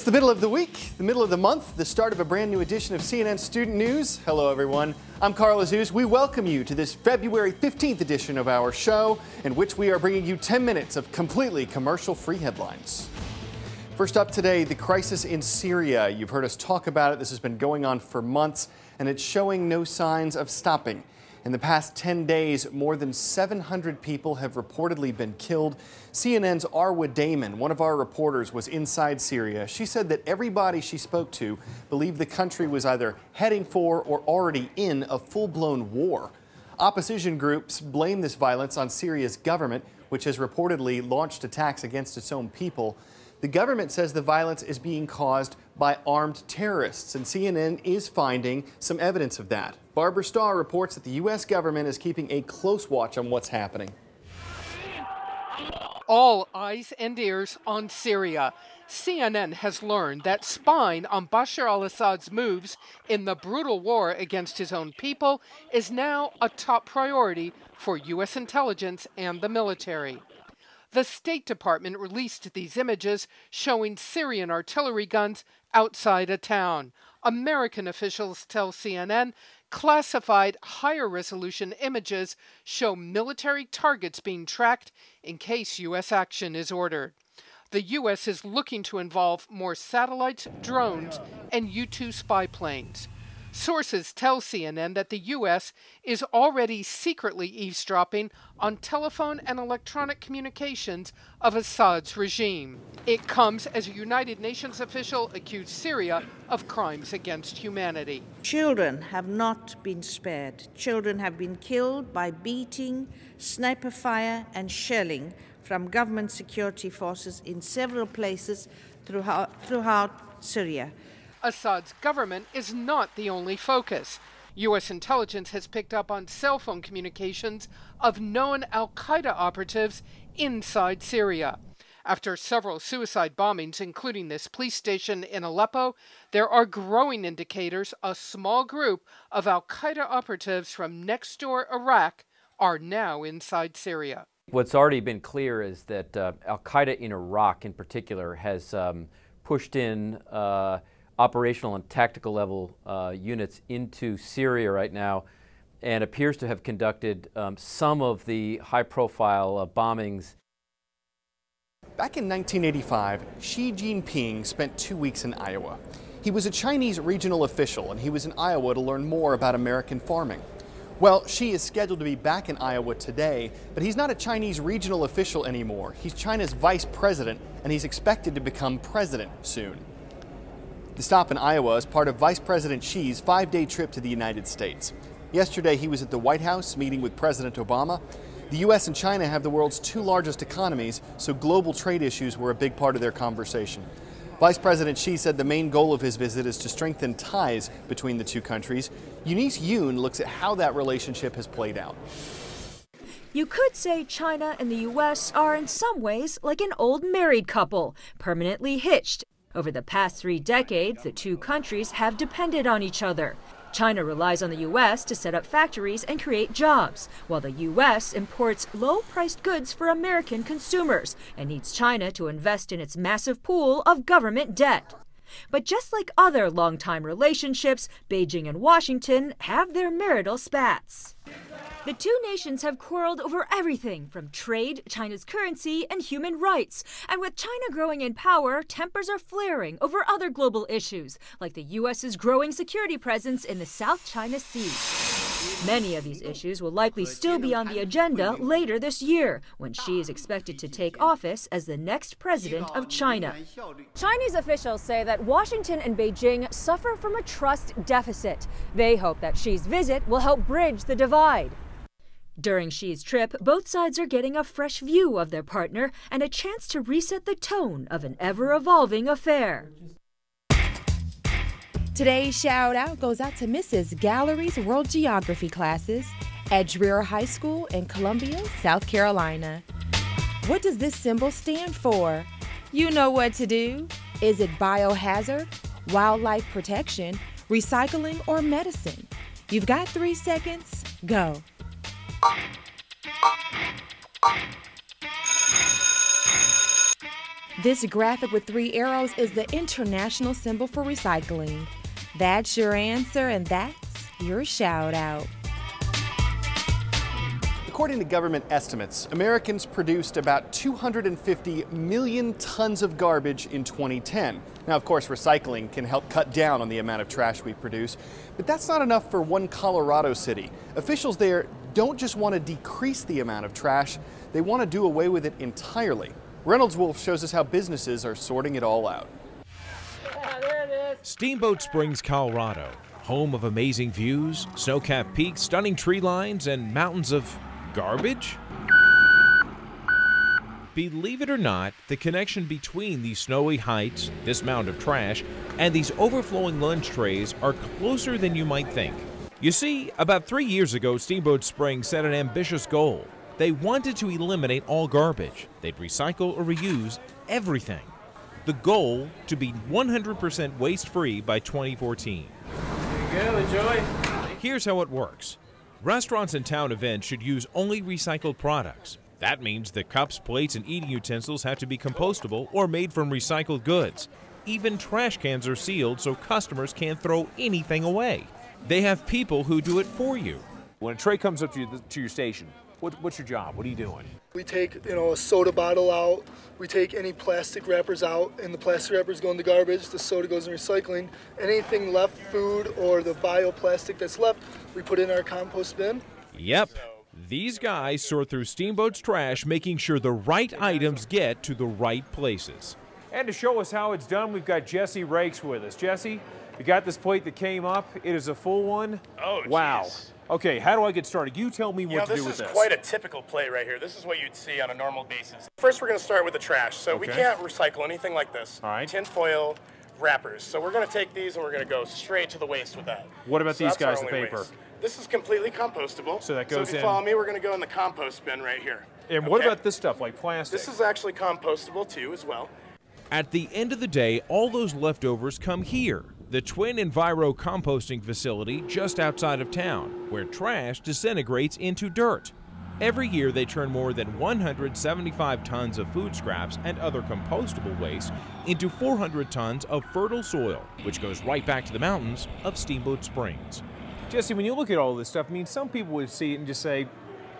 It's the middle of the week, the middle of the month, the start of a brand new edition of CNN Student News. Hello, everyone. I'm Carl Azuz. We welcome you to this February 15th edition of our show, in which we are bringing you 10 minutes of completely commercial-free headlines. First up today, the crisis in Syria. You've heard us talk about it. This has been going on for months, and it's showing no signs of stopping. In the past 10 days, more than 700 people have reportedly been killed. CNN's Arwa Damon, one of our reporters, was inside Syria. She said that everybody she spoke to believed the country was either heading for or already in a full-blown war. Opposition groups blame this violence on Syria's government, which has reportedly launched attacks against its own people. The government says the violence is being caused by armed terrorists, and CNN is finding some evidence of that. Barbara Starr reports that the U.S. government is keeping a close watch on what's happening. All eyes and ears on Syria. CNN has learned that spying on Bashar al-Assad's moves in the brutal war against his own people is now a top priority for U.S. intelligence and the military. The State Department released these images showing Syrian artillery guns outside a town. American officials tell CNN classified higher resolution images show military targets being tracked in case U.S. action is ordered. The U.S. is looking to involve more satellites, drones, and U-2 spy planes. Sources tell CNN that the U.S. is already secretly eavesdropping on telephone and electronic communications of Assad's regime. It comes as a United Nations official accused Syria of crimes against humanity. Children have not been spared. Children have been killed by beating, sniper fire, and shelling from government security forces in several places throughout Syria. Assad's government is not the only focus. U.S. intelligence has picked up on cell phone communications of known al-Qaeda operatives inside Syria. After several suicide bombings, including this police station in Aleppo, there are growing indicators a small group of al-Qaeda operatives from next-door Iraq are now inside Syria. What's already been clear is that al-Qaeda in Iraq in particular has pushed in operational and tactical level units into Syria right now and appears to have conducted some of the high-profile bombings. Back in 1985, Xi Jinping spent 2 weeks in Iowa. He was a Chinese regional official, and he was in Iowa to learn more about American farming. Well, Xi is scheduled to be back in Iowa today, but he's not a Chinese regional official anymore. He's China's vice president, and he's expected to become president soon. The stop in Iowa is part of Vice President Xi's 5-day trip to the United States. Yesterday, he was at the White House meeting with President Obama. The U.S. and China have the world's 2 largest economies, so global trade issues were a big part of their conversation. Vice President Xi said the main goal of his visit is to strengthen ties between the two countries. Eunice Yoon looks at how that relationship has played out. You could say China and the U.S. are in some ways like an old married couple, permanently hitched. Over the past 3 decades, the two countries have depended on each other. China relies on the U.S. to set up factories and create jobs, while the U.S. imports low-priced goods for American consumers and needs China to invest in its massive pool of government debt. But just like other longtime relationships, Beijing and Washington have their marital spats. The two nations have quarreled over everything from trade, China's currency, and human rights. And with China growing in power, tempers are flaring over other global issues, like the U.S.'s growing security presence in the South China Sea. Many of these issues will likely still be on the agenda later this year, when Xi is expected to take office as the next president of China. Chinese officials say that Washington and Beijing suffer from a trust deficit. They hope that Xi's visit will help bridge the divide. During Xi's trip, both sides are getting a fresh view of their partner and a chance to reset the tone of an ever-evolving affair. Today's shout out goes out to Mrs. Gallery's World Geography classes at Dreher High School in Columbia, South Carolina. What does this symbol stand for? You know what to do. Is it biohazard, wildlife protection, recycling, or medicine? You've got 3 seconds. Go. This graphic with 3 arrows is the international symbol for recycling. That's your answer, and that's your shout out. According to government estimates, Americans produced about 250 million tons of garbage in 2010. Now, of course, recycling can help cut down on the amount of trash we produce, but that's not enough for one Colorado city. Officials there don't just want to decrease the amount of trash, they want to do away with it entirely. Reynolds Wolf shows us how businesses are sorting it all out. Steamboat Springs, Colorado, home of amazing views, snow-capped peaks, stunning tree lines, and mountains of garbage? Believe it or not, the connection between these snowy heights, this mound of trash, and these overflowing lunch trays are closer than you might think. You see, about 3 years ago, Steamboat Springs set an ambitious goal. They wanted to eliminate all garbage. They'd recycle or reuse everything. The goal, to be 100% waste-free by 2014. There you go, enjoy. Here's how it works. Restaurants and town events should use only recycled products. That means the cups, plates, and eating utensils have to be compostable or made from recycled goods. Even trash cans are sealed so customers can't throw anything away. They have people who do it for you. When a tray comes up to your station, what's your job? What are you doing? We take, a soda bottle out. We take any plastic wrappers out, and the plastic wrappers go in the garbage. The soda goes in recycling. Anything left, food or the bioplastic that's left, we put in our compost bin. Yep. These guys sort through Steamboat's trash, making sure the right items get to the right places. And to show us how it's done, we've got Jesse Rakes with us. Jesse, you got this plate that came up. It is a full one. Oh, wow. Geez. Okay, how do I get started? You tell me what to do with this. This is quite a typical plate right here. This is what you'd see on a normal basis. First, we're going to start with the trash. So we can't recycle anything like this. All right. Tin foil, wrappers. So we're going to take these and we're going to go straight to the waste with that. What about these guys, the paper? Waste. This is completely compostable. So that goes if you follow me, we're going to go in the compost bin right here. And what about this stuff, like plastic? This is actually compostable too as well. At the end of the day, all those leftovers come here, the Twin Enviro composting facility just outside of town, where trash disintegrates into dirt. Every year they turn more than 175 tons of food scraps and other compostable waste into 400 tons of fertile soil, which goes right back to the mountains of Steamboat Springs. Jesse, when you look at all this stuff, I mean, some people would see it and just say,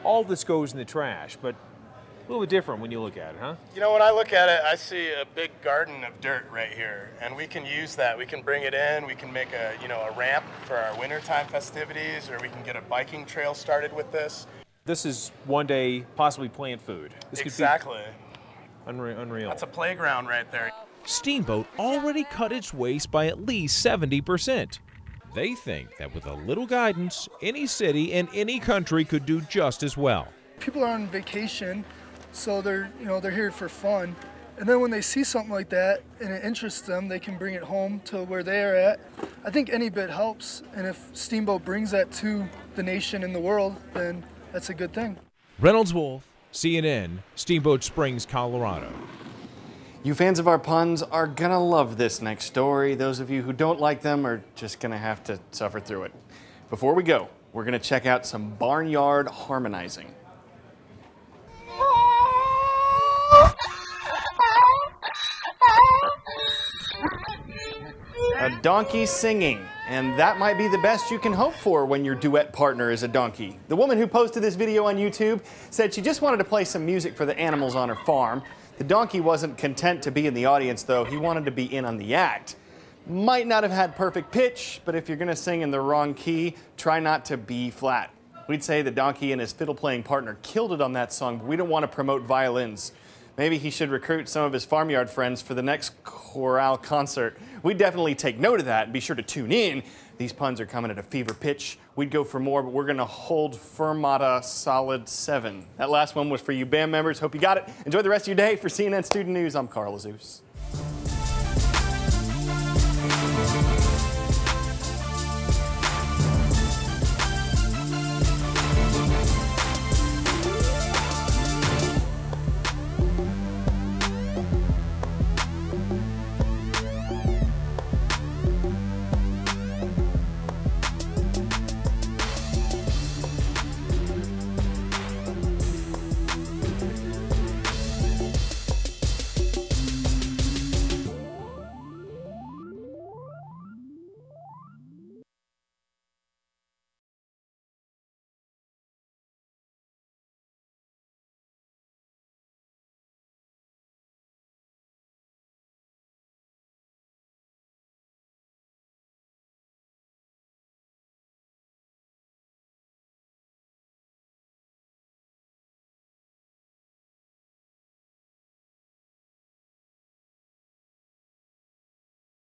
all this goes in the trash, but a little bit different when you look at it, huh? When I look at it, I see a big garden of dirt right here, and we can use that. We can bring it in, we can make a ramp for our wintertime festivities, or we can get a biking trail started with this. This is one day possibly plant food. This exactly. Could be unreal. That's a playground right there. Steamboat already cut its waste by at least 70%. They think that with a little guidance, any city and any country could do just as well. People are on vacation, so they're here for fun. And then when they see something like that and it interests them, they can bring it home to where they are at. I think any bit helps, and if Steamboat brings that to the nation and the world, then that's a good thing. Reynolds Wolf, CNN, Steamboat Springs, Colorado. You fans of our puns are gonna love this next story. Those of you who don't like them are just gonna have to suffer through it. Before we go, we're gonna check out some barnyard harmonizing. A donkey singing, and that might be the best you can hope for when your duet partner is a donkey. The woman who posted this video on YouTube said she just wanted to play some music for the animals on her farm. The donkey wasn't content to be in the audience though, he wanted to be in on the act. Might not have had perfect pitch, but if you're gonna sing in the wrong key, try not to B flat. We'd say the donkey and his fiddle playing partner killed it on that song, but we don't want to promote violins. Maybe he should recruit some of his farmyard friends for the next chorale concert. We'd definitely take note of that and be sure to tune in. These puns are coming at a fever pitch. We'd go for more, but we're gonna hold firm at a solid 7. That last one was for you BAM members. Hope you got it. Enjoy the rest of your day. For CNN Student News, I'm Carl Azus.